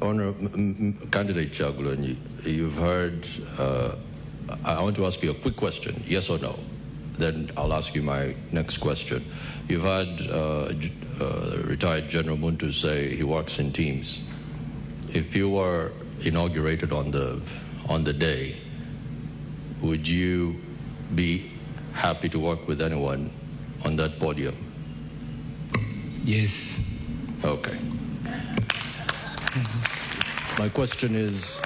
Candidate Kyagulanyi, you've heard, I want to ask you a quick question, yes or no? Then I'll ask you my next question. You've had retired General Muntu say he works in teams. If you were inaugurated on the day, would you be happy to work with anyone on that podium? Yes. Okay. My question is,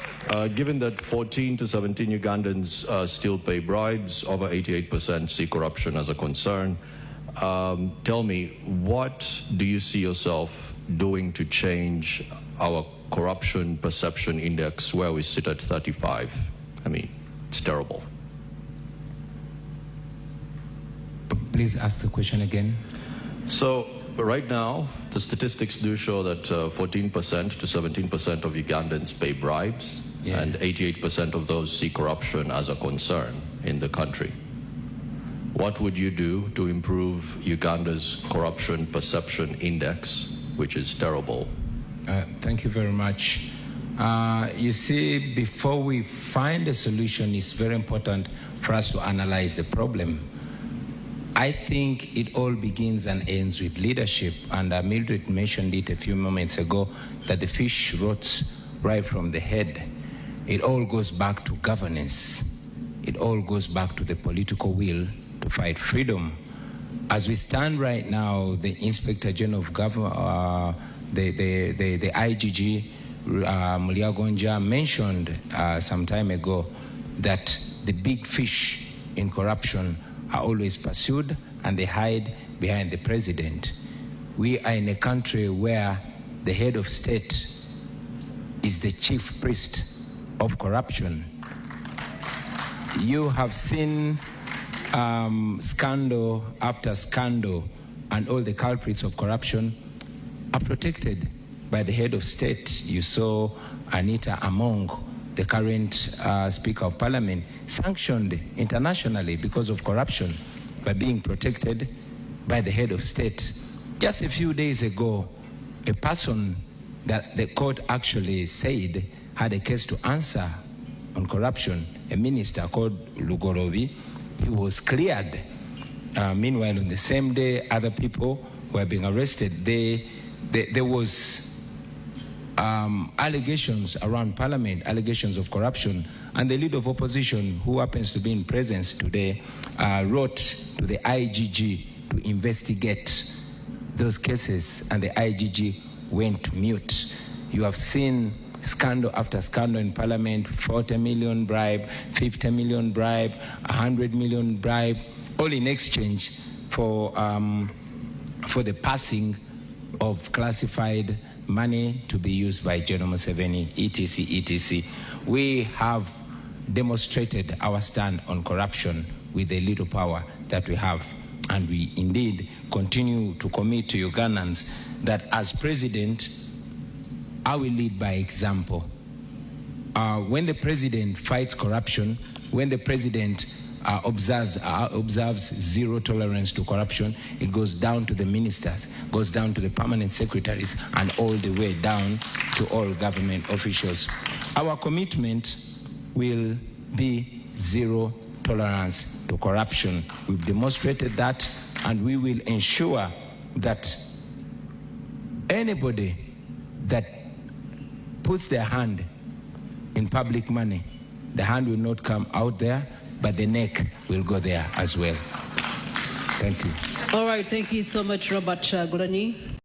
given that 14 to 17 Ugandans still pay bribes, over 88% see corruption as a concern, tell me, what do you see yourself doing to change our corruption perception index where we sit at 35? I mean, it's terrible. Please ask the question again. So right now, the statistics do show that 14% to 17% of Ugandans pay bribes, and 88% of those see corruption as a concern in the country. What would you do to improve Uganda's corruption perception index, which is terrible? Thank you very much. You see, before we find a solution, it's very important for us to analyze the problem. I think it all begins and ends with leadership, and Mildred mentioned it a few moments ago, that the fish rots right from the head. It all goes back to governance. It all goes back to the political will to fight freedom. As we stand right now, the Inspector General of Government, the IGG, Mulyagonja, mentioned some time ago that the big fish in corruption are always pursued and they hide behind the president. We are in a country where the head of state is the chief priest of corruption. You have seen scandal after scandal, and all the culprits of corruption are protected by the head of state. You saw Anita Among, the current Speaker of Parliament, sanctioned internationally because of corruption by being protected by the head of state. Just a few days ago, a person that the court actually said had a case to answer on corruption, a minister called Lugorobi, he was cleared. Meanwhile, on the same day, other people were being arrested. There was allegations around Parliament, allegations of corruption, and the leader of opposition, who happens to be in presence today, wrote to the IGG to investigate those cases, and the IGG went mute. You have seen scandal after scandal in Parliament, 40 million bribe, 50 million bribe, 100 million bribe, all in exchange for the passing of classified money to be used by General Museveni, etc., etc. We have demonstrated our stand on corruption with the little power that we have, and we indeed continue to commit to Ugandans that as president, I will lead by example. When the president fights corruption, when the president observes zero tolerance to corruption, it goes down to the ministers, goes down to the permanent secretaries, and all the way down to all government officials. Our commitment will be zero tolerance to corruption. We've demonstrated that, and we will ensure that anybody that puts their hand in public money, the hand will not come out there, but the neck will go there as well. Thank you. All right, thank you so much, Robert Kyagulanyi.